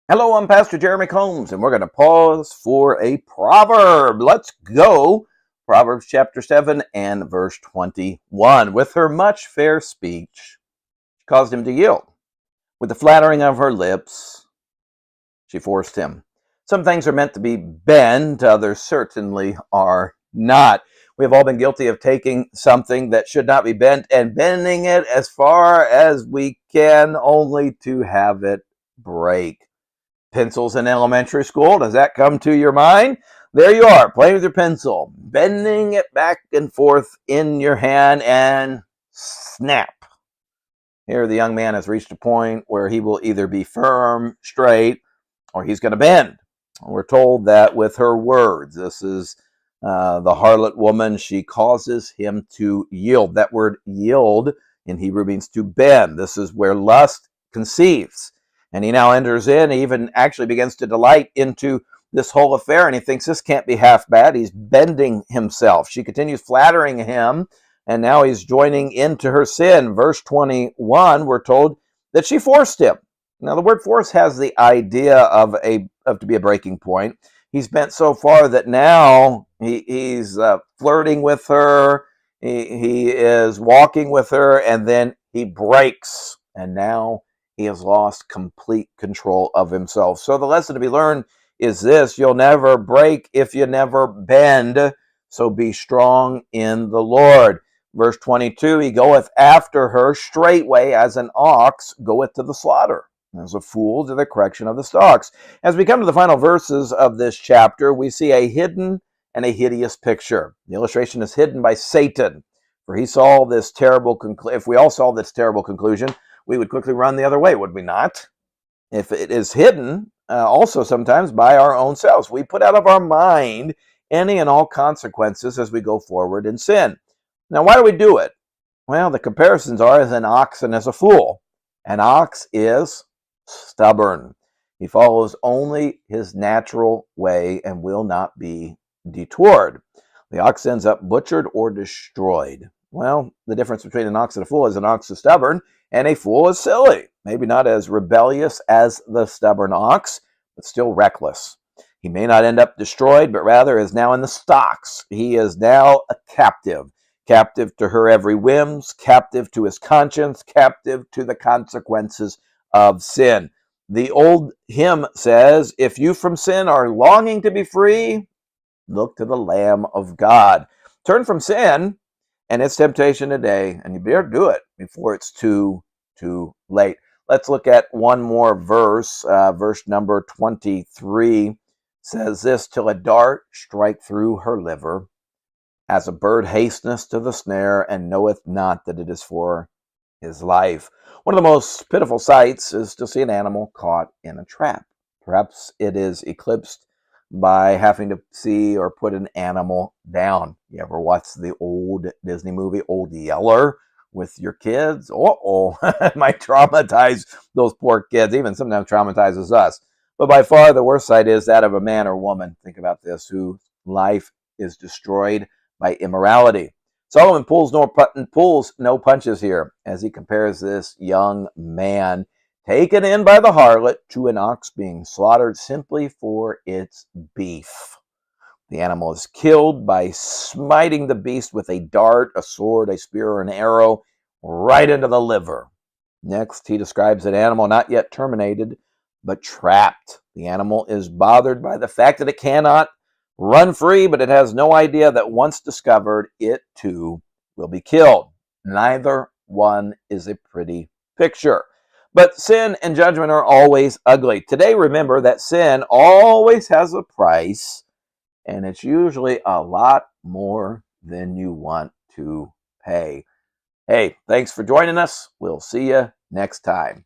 Hello, I'm Pastor Jeremy Combs, and we're going to pause for a proverb. Let's go. Proverbs chapter 7 and verse 21. With her much fair speech, she caused him to yield. With the flattering of her lips, she forced him. Some things are meant to be bent, others certainly are not. We have all been guilty of taking something that should not be bent and bending it as far as we can, only to have it break. Pencils in elementary school, does that come to your mind? There you are, playing with your pencil, bending it back and forth in your hand, and snap. Here the young man has reached a point where he will either be firm, straight, or he's going to bend. We're told that with her words. This is the harlot woman. She causes him to yield. That word yield in Hebrew means to bend. This is where lust conceives. And he now enters in, he even actually begins to delight into this whole affair, and he thinks this can't be half bad. He's bending himself. She continues flattering him, and now he's joining into her sin. Verse 21, we're told that she forced him. Now, the word force has the idea of to be a breaking point. He's bent so far that now he's flirting with her, he is walking with her, and then he breaks, and now he has lost complete control of himself. So the lesson to be learned is this: you'll never break if you never bend, so be strong in the Lord. Verse 22, he goeth after her straightway as an ox goeth to the slaughter, as a fool to the correction of the stocks. As we come to the final verses of this chapter, we see a hidden and a hideous picture. The illustration is hidden by Satan, for he saw this terrible conclusion. If we all saw this terrible conclusion, we would quickly run the other way, would we not? If it is hidden, also sometimes by our own selves. We put out of our mind any and all consequences as we go forward in sin. Now, why do we do it? Well, the comparisons are as an ox and as a fool. An ox is stubborn. He follows only his natural way and will not be detoured. The ox ends up butchered or destroyed. Well, the difference between an ox and a fool is an ox is stubborn and a fool is silly. Maybe not as rebellious as the stubborn ox, but still reckless. He may not end up destroyed, but rather is now in the stocks. He is now a captive. Captive to her every whims, captive to his conscience, captive to the consequences of sin. The old hymn says, if you from sin are longing to be free, look to the Lamb of God. Turn from sin and its temptation today, and you better do it before it's too late. Let's look at one more verse. Verse number 23 says this: till a dart strike through her liver, as a bird hasteneth to the snare, and knoweth not that it is for his life. One of the most pitiful sights is to see an animal caught in a trap. Perhaps it is eclipsed by having to see or put an animal down. You ever watch the old Disney movie Old Yeller with your kids? It might traumatize those poor kids, even sometimes traumatizes us. But by far the worst sight is that of a man or woman, think about this, whose life is destroyed by immorality. Solomon pulls no punches here as he compares this young man taken in by the harlot to an ox being slaughtered simply for its beef. The animal is killed by smiting the beast with a dart, a sword, a spear, or an arrow right into the liver. Next, he describes an animal not yet terminated, but trapped. The animal is bothered by the fact that it cannot run free, but it has no idea that once discovered, it too will be killed. Neither one is a pretty picture. But sin and judgment are always ugly. Today, remember that sin always has a price, and it's usually a lot more than you want to pay. Hey, thanks for joining us. We'll see you next time.